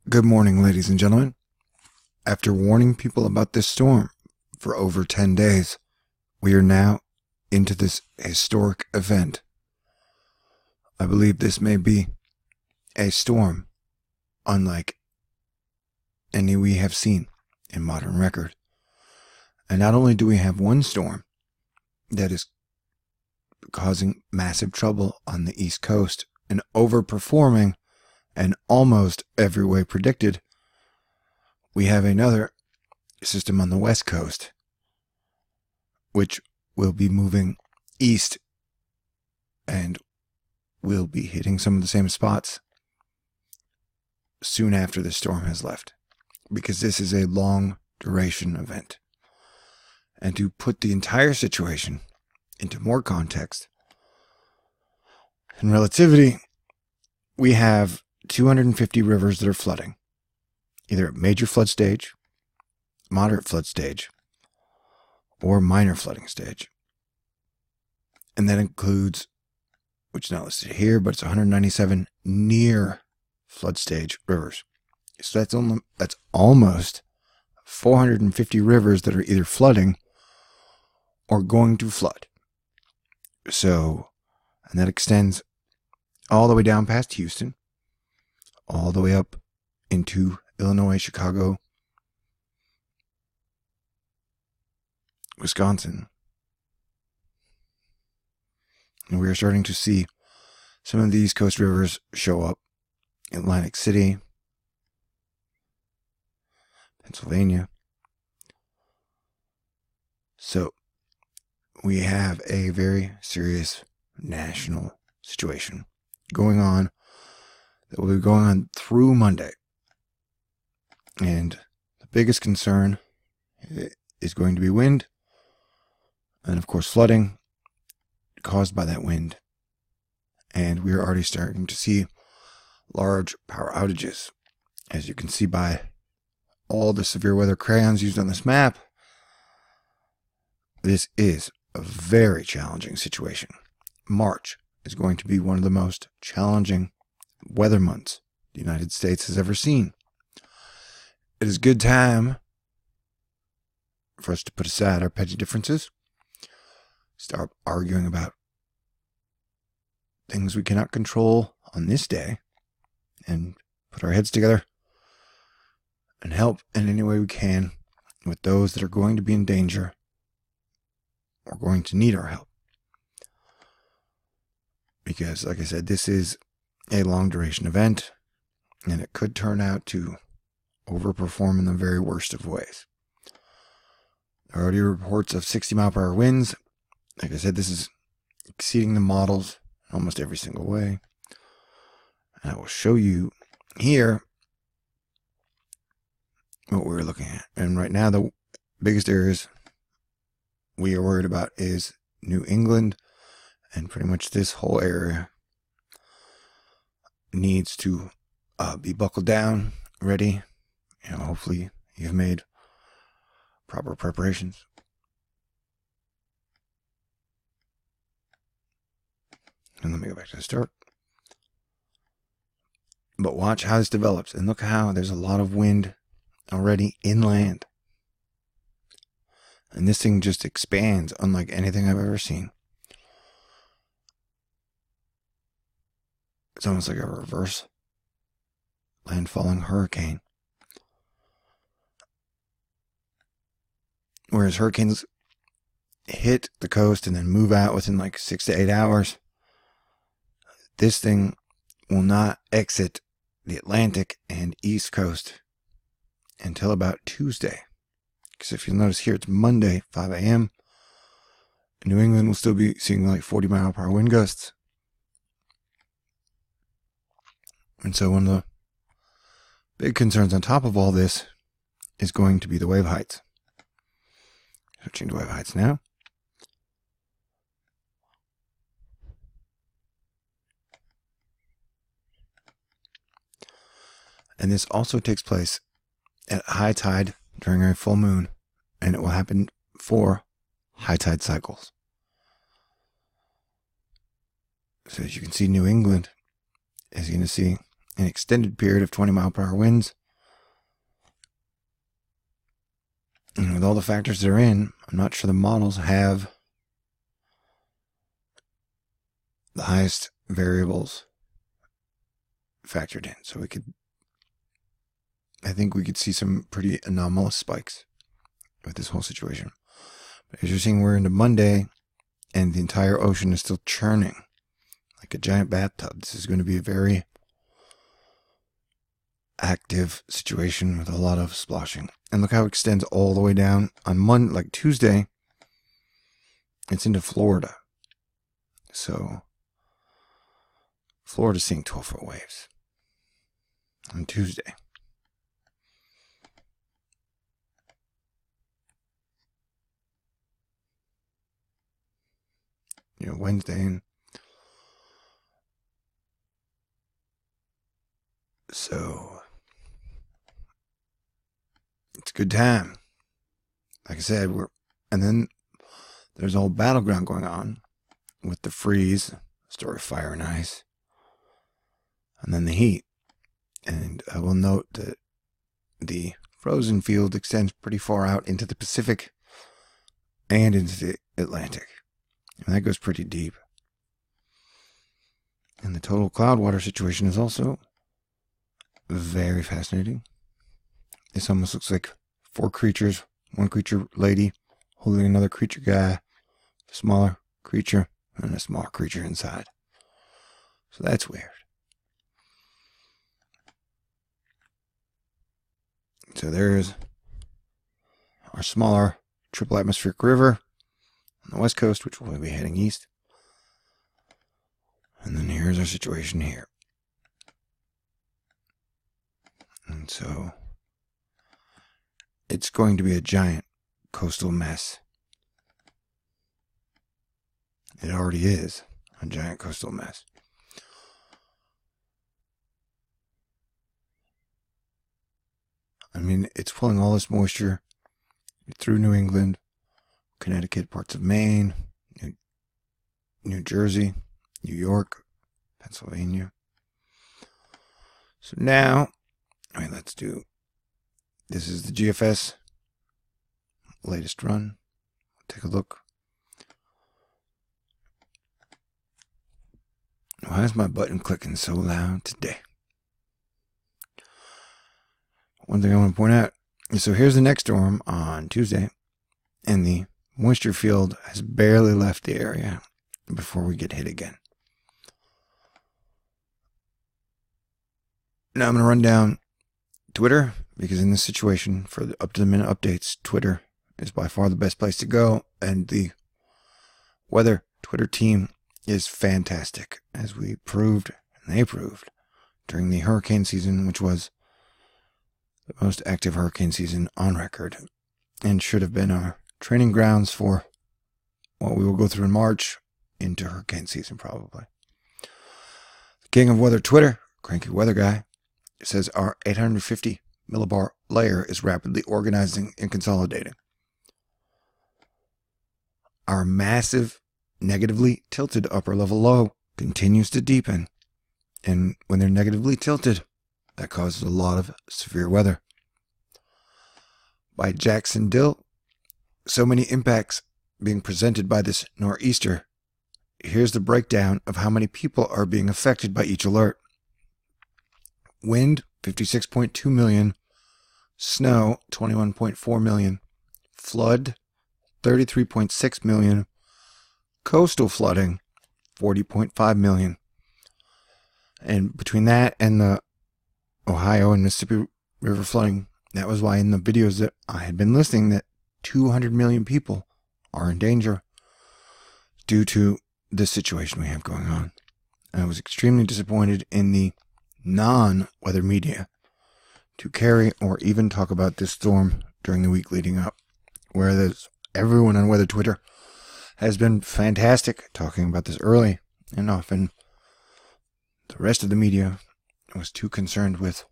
Good morning, ladies and gentlemen. After warning people about this storm for over 10 days, we are now into this historic event. I believe this may be a storm unlike any we have seen in modern record. And not only do we have one storm that is causing massive trouble on the East Coast and overperforming and almost every way predicted, we have another system on the West Coast which will be moving east and will be hitting some of the same spots soon after the storm has left, because this is a long duration event. And to put the entire situation into more context, in relativity, we have 250 rivers that are flooding, either at major flood stage, moderate flood stage, or minor flooding stage. And that includes, which is not listed here, but it's 197 near flood stage rivers. So that's almost 450 rivers that are either flooding or going to flood. So, and that extends all the way down past Houston, all the way up into Illinois, Chicago, Wisconsin. And we are starting to see some of the East Coast rivers show up. Atlantic City, Pennsylvania. So we have a very serious national situation going on that will be going on through Monday. And the biggest concern is going to be wind and, of course, flooding caused by that wind. And we are already starting to see large power outages. As you can see by all the severe weather crayons used on this map, this is a very challenging situation. March is going to be one of the most challenging weather months the United States has ever seen. It is a good time for us to put aside our petty differences, start arguing about things we cannot control on this day, and put our heads together and help in any way we can with those that are going to be in danger or going to need our help. Because, like I said, this is a long duration event, and it could turn out to overperform in the very worst of ways. There are already reports of 60-mile-per-hour winds. Like I said, this is exceeding the models in almost every single way. And I will show you here what we're looking at. And right now, the biggest areas we are worried about is New England, and pretty much this whole area needs to be buckled down, ready. Hopefully you've made proper preparations. And let me go back to the start. But watch how this develops. And look how there's a lot of wind already inland. And this thing just expands unlike anything I've ever seen. It's almost like a reverse landfalling hurricane. Whereas hurricanes hit the coast and then move out within like 6 to 8 hours, this thing will not exit the Atlantic and East Coast until about Tuesday. Because if you'll notice here, it's Monday, 5 a.m. New England will still be seeing like 40-mile-per-hour wind gusts. And so one of the big concerns on top of all this is going to be the wave heights. Switching to wave heights now. And this also takes place at high tide during a full moon, and it will happen for high tide cycles. So as you can see, New England is going to see an extended period of 20-mile-per-hour winds And with all the factors they're in, I'm not sure the models have the highest variables factored in. So I think we could see some pretty anomalous spikes with this whole situation. But as you're seeing, we're into Monday, and the entire ocean is still churning like a giant bathtub. This is going to be a very active situation with a lot of splashing. And look how it extends all the way down on Monday, like Tuesday. It's into Florida. So Florida's seeing 12-foot waves on Tuesday. Wednesday. And so it's a good time. Like I said, and then there's a whole battleground going on with the freeze, story of fire and ice, and then the heat. And I will note that the frozen field extends pretty far out into the Pacific and into the Atlantic. And that goes pretty deep. And the total cloud water situation is also very fascinating. This almost looks like four creatures, one creature lady holding another creature guy, a smaller creature, and a smaller creature inside. So that's weird. So there's our smaller triple atmospheric river on the west coast, which will be heading east. And then here's our situation here. And so it's going to be a giant coastal mess. It already is a giant coastal mess. I mean, it's pulling all this moisture through New England, Connecticut, parts of Maine, New Jersey, New York, Pennsylvania. So now, this is the GFS latest run. Take a look. Why is my button clicking so loud today? One thing I want to point out, so here's the next storm on Tuesday, and the moisture field has barely left the area before we get hit again. Now I'm going to run down Twitter, because in this situation, for the up-to-the-minute updates, Twitter is by far the best place to go, and the weather Twitter team is fantastic, as we proved, and they proved, during the hurricane season, which was the most active hurricane season on record, and should have been our training grounds for what we will go through in March into hurricane season, probably. The king of weather Twitter, Cranky Weather Guy, says our 850 millibar layer is rapidly organizing and consolidating. Our massive, negatively tilted upper level low continues to deepen, and when they're negatively tilted, that causes a lot of severe weather. By Jackson Dill, so many impacts being presented by this nor'easter. Here's the breakdown of how many people are being affected by each alert. Wind, 56.2 million. Snow, 21.4 million. Flood, 33.6 million. Coastal flooding, 40.5 million. And between that and the Ohio and Mississippi River flooding, that was why in the videos that I had been listing that 200 million people are in danger due to this situation we have going on. I was extremely disappointed in the non-weather media to carry or even talk about this storm during the week leading up, whereas everyone on weather Twitter has been fantastic talking about this early, and often the rest of the media was too concerned with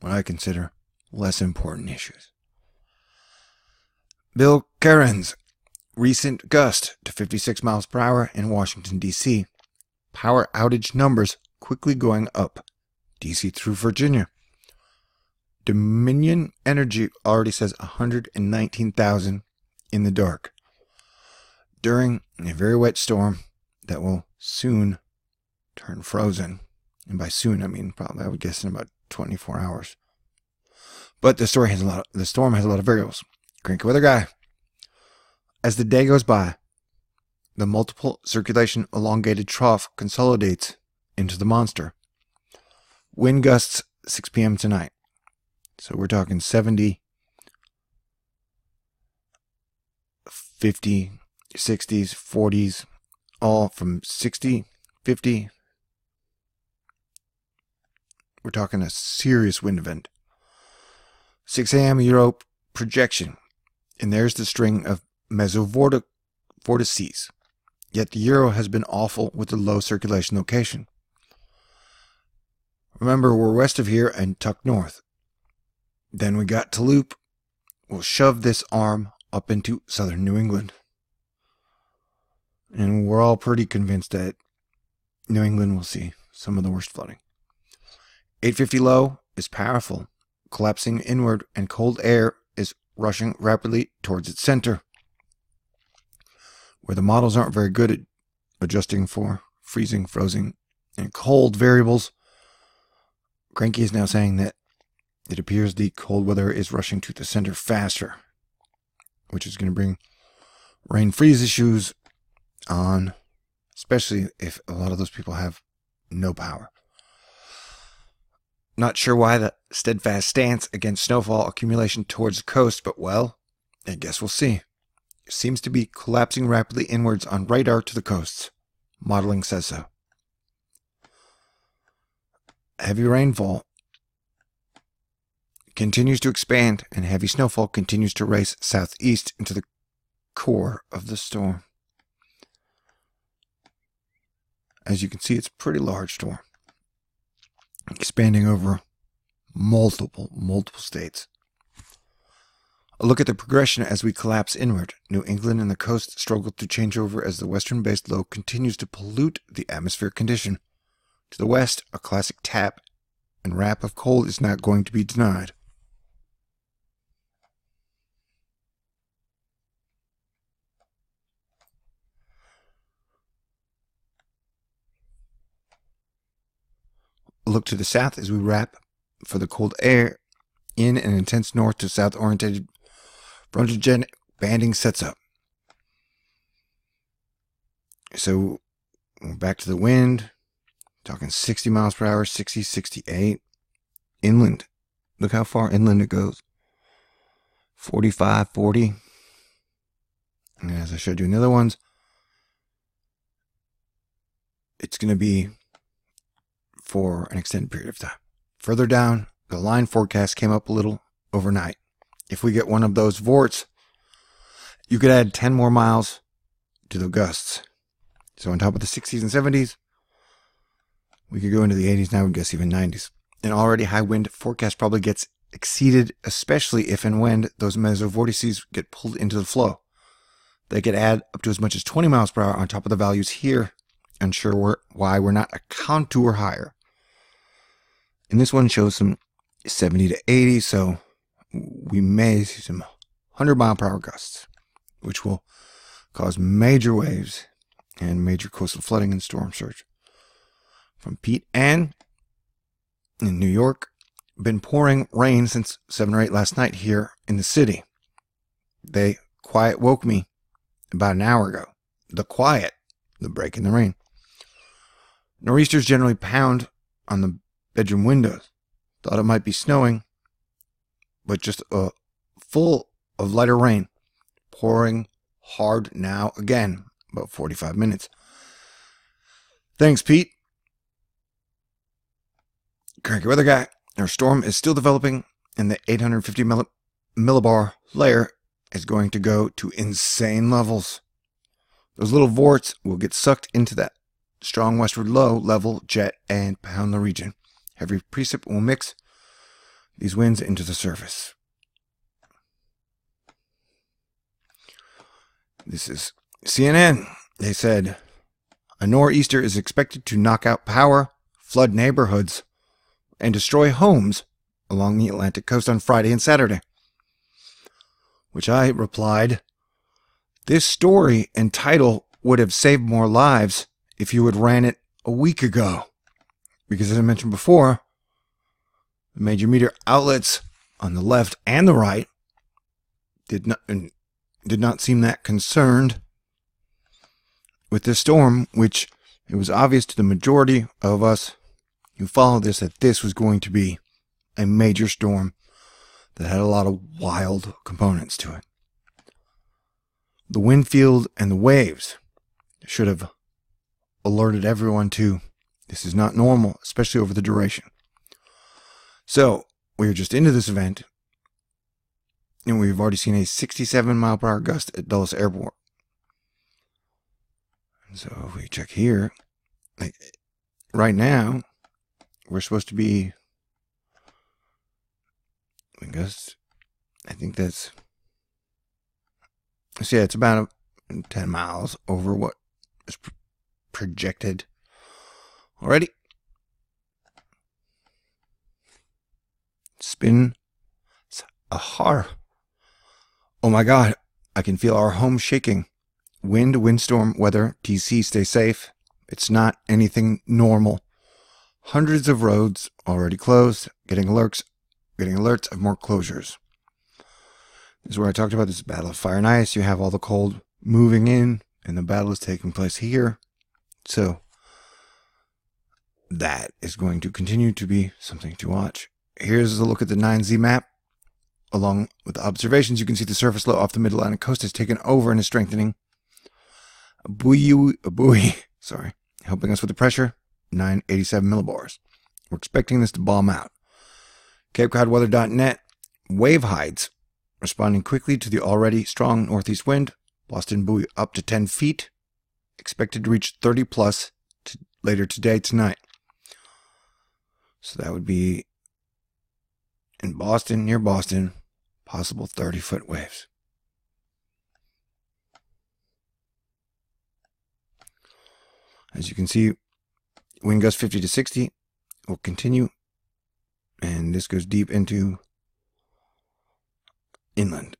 what I consider less important issues. Bill Cairns, recent gust to 56 miles per hour in Washington, D.C. Power outage numbers quickly going up. D.C. through Virginia. Dominion Energy already says 119,000 in the dark during a very wet storm that will soon turn frozen. And by soon, I mean probably, I would guess, in about 24 hours. But the storm has a lot of variables. Cranky weather guy. As the day goes by, the multiple circulation elongated trough consolidates into the monster. Wind gusts 6 p.m. tonight. So we're talking 70, 50, 60s, 40s, all from 60, 50. We're talking a serious wind event. 6 a.m. Europe projection. And there's the string of mesovortices. Yet the Euro has been awful with the low circulation location. Remember, we're west of here and tucked north. Then we got to loop. We'll shove this arm up into southern New England. And we're all pretty convinced that New England will see some of the worst flooding. 850 low is powerful, collapsing inward, and cold air is rushing rapidly towards its center. Where the models aren't very good at adjusting for freezing, frozen, and cold variables, Cranky is now saying that it appears the cold weather is rushing to the center faster, which is going to bring rain freeze issues on, especially if a lot of those people have no power. Not sure why the steadfast stance against snowfall accumulation towards the coast, but well, I guess we'll see. It seems to be collapsing rapidly inwards on radar to the coasts. Modeling says so. Heavy rainfall continues to expand, and heavy snowfall continues to race southeast into the core of the storm. As you can see, it's a pretty large storm, expanding over multiple states. A look at the progression as we collapse inward. New England and the coast struggle to change over as the western-based low continues to pollute the atmospheric condition. To the west, a classic tap and wrap of cold is not going to be denied. A look to the south as we wrap for the cold air in an intense north to south oriented Bombogenesis banding sets up. So we're back to the wind, talking 60 miles per hour, 60, 68. Inland, look how far inland it goes. 45, 40. And as I showed you in the other ones, it's going to be for an extended period of time. Further down, the line forecast came up a little overnight. If we get one of those vorts, you could add 10 more miles to the gusts. So on top of the 60s and 70s, we could go into the 80s, now I would guess even 90s. An already high wind forecast probably gets exceeded, especially if and when those mesovortices get pulled into the flow. They could add up to as much as 20 miles per hour on top of the values here. Unsure why we're not a contour higher. And this one shows some 70 to 80, so we may see some 100 mile per hour gusts, which will cause major waves and major coastal flooding and storm surge. From Pete Ann in New York, been pouring rain since 7 or 8 last night here in the city. They quiet woke me about an hour ago. The quiet, the break in the rain. Nor'easters generally pound on the bedroom windows. Thought it might be snowing, but just full of lighter rain, pouring hard now again, about 45 minutes. Thanks, Pete. Cranky weather guy. Our storm is still developing, and the 850 millibar layer is going to go to insane levels. Those little vorts will get sucked into that strong westward low level jet and pound the region. Heavy precip will mix these winds into the surface. This is CNN. They said a nor'easter is expected to knock out power, flood neighborhoods, and destroy homes along the Atlantic coast on Friday and Saturday. Which I replied, this story and title would have saved more lives if you had ran it a week ago. Because as I mentioned before, the major media outlets on the left and the right did not seem that concerned with this storm, which it was obvious to the majority of us who followed this that this was going to be a major storm that had a lot of wild components to it. The wind field and the waves should have alerted everyone to this is not normal, especially over the duration. So, we are just into this event, and we've already seen a 67-mile-per-hour gust at Dulles Airport. So, if we check here, right now, we're supposed to be wind gust. I think that's, so yeah, it's about 10 miles over what is projected already. Spin. Ahar. Oh my God. I can feel our home shaking. Wind, windstorm, weather. DC, stay safe. It's not anything normal. Hundreds of roads already closed. Getting alerts of more closures. This is where I talked about this battle of fire and ice. You have all the cold moving in, and the battle is taking place here. So that is going to continue to be something to watch. Here's a look at the 9Z map. Along with the observations, you can see the surface low off the mid-Atlantic coast has taken over and is strengthening. A buoy, helping us with the pressure, 987 millibars. We're expecting this to bomb out. CapeCodWeather.net, wave heights, responding quickly to the already strong northeast wind. Boston buoy up to 10 feet, expected to reach 30 plus later today, tonight. So that would be in Boston, near Boston, possible 30-foot waves. As you can see, wind gust 50 to 60 will continue, and this goes deep into inland.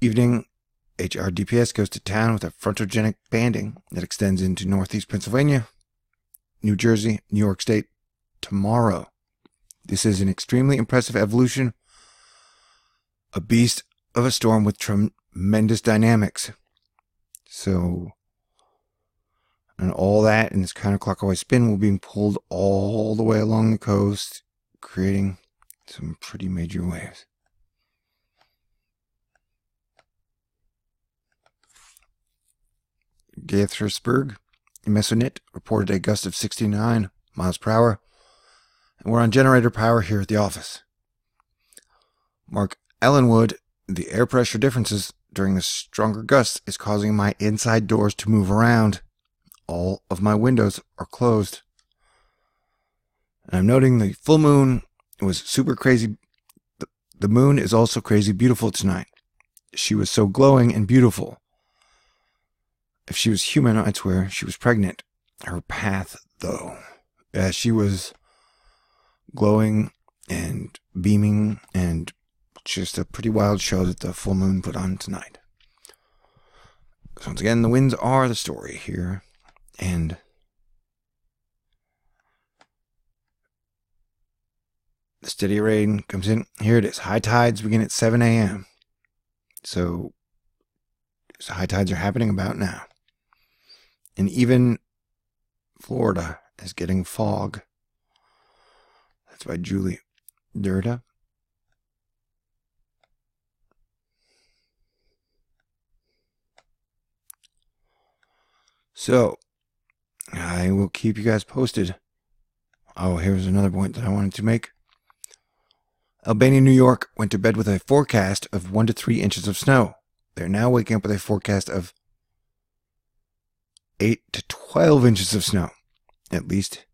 Evening, HRDPS goes to town with a frontogenic banding that extends into northeast Pennsylvania, New Jersey, New York State tomorrow. This is an extremely impressive evolution, a beast of a storm with tremendous dynamics. So, and all that in this counterclockwise spin will be pulled all the way along the coast, creating some pretty major waves. Gaithersburg, Mesonit reported a gust of 69 miles per hour, and we're on generator power here at the office. Mark Ellenwood, the air pressure differences during the stronger gusts is causing my inside doors to move around. All of my windows are closed. And I'm noting the full moon was super crazy. The moon is also crazy beautiful tonight. She was so glowing and beautiful. If she was human, I'd swear she was pregnant. Her path, though, she was glowing and beaming, and just a pretty wild show that the full moon put on tonight. So once again, the winds are the story here, and the steady rain comes in. Here it is. High tides begin at 7 a.m. So high tides are happening about now. And even Florida is getting fog. That's by Julie Durda. So, I will keep you guys posted. Oh, here's another point that I wanted to make. Albany, New York went to bed with a forecast of 1 to 3 inches of snow. They're now waking up with a forecast of 8 to 12 inches of snow. At least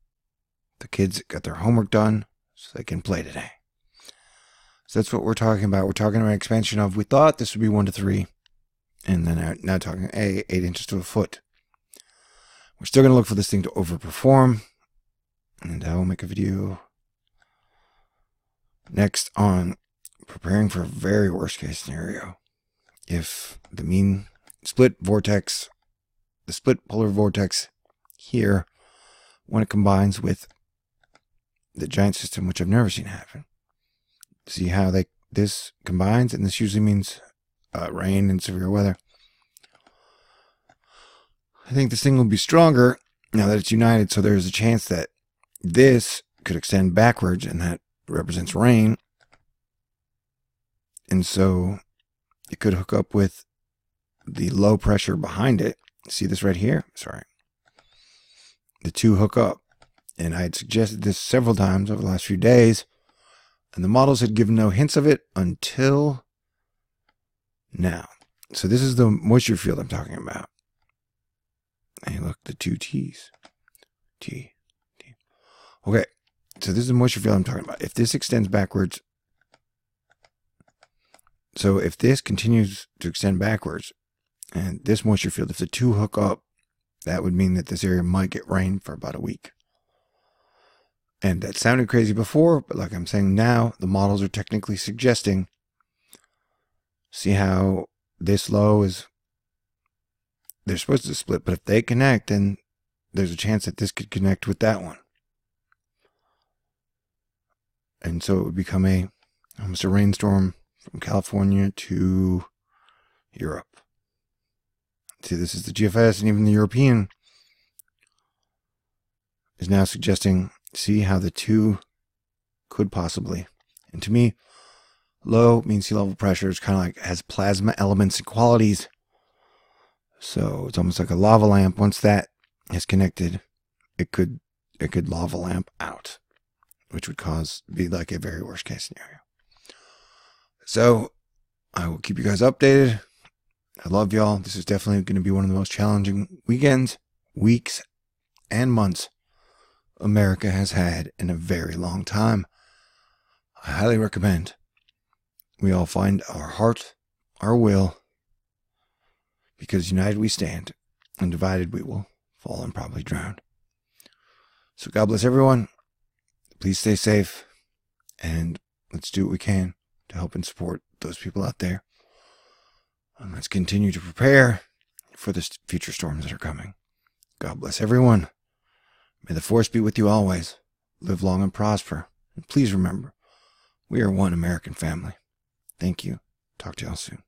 the kids got their homework done so they can play today. So that's what we're talking about. We're talking about expansion of, we thought this would be 1 to 3, and then now talking 8 inches to a foot. We're still going to look for this thing to overperform. And I will make a video next on preparing for a very worst case scenario. If the mean split vortex, the split polar vortex here, when it combines with the giant system, which I've never seen happen. See how this combines, and this usually means rain and severe weather. I think this thing will be stronger now that it's united, so there's a chance that this could extend backwards, and that represents rain. And so it could hook up with the low pressure behind it. See this right here? Sorry. The two hook up. And I had suggested this several times over the last few days, and the models had given no hints of it until now. So this is the moisture field I'm talking about. Hey, look, the two T's. T. Okay, so this is the moisture field I'm talking about. If this extends backwards, so if this continues to extend backwards, and this moisture field, if the two hook up, that would mean that this area might get rain for about a week. And that sounded crazy before, but like I'm saying now, the models are technically suggesting, see how this low is, they're supposed to split, but if they connect, then there's a chance that this could connect with that one. And so it would become almost a rainstorm from California to Europe. See, this is the GFS, and even the European is now suggesting, see how the two could possibly. And to me, low means sea level pressure is kind of like, has plasma elements and qualities. So it's almost like a lava lamp. Once that is connected, it could lava lamp out, which would be like a very worst case scenario. So I will keep you guys updated. I love y'all. This is definitely going to be one of the most challenging weekends, weeks, and months America has had in a very long time. I highly recommend we all find our heart, our will, because united we stand, and divided we will fall and probably drown. So God bless everyone. Please stay safe, and let's do what we can to help and support those people out there. And let's continue to prepare for the future storms that are coming. God bless everyone. May the force be with you always. Live long and prosper. And please remember, we are one American family. Thank you. Talk to y'all soon.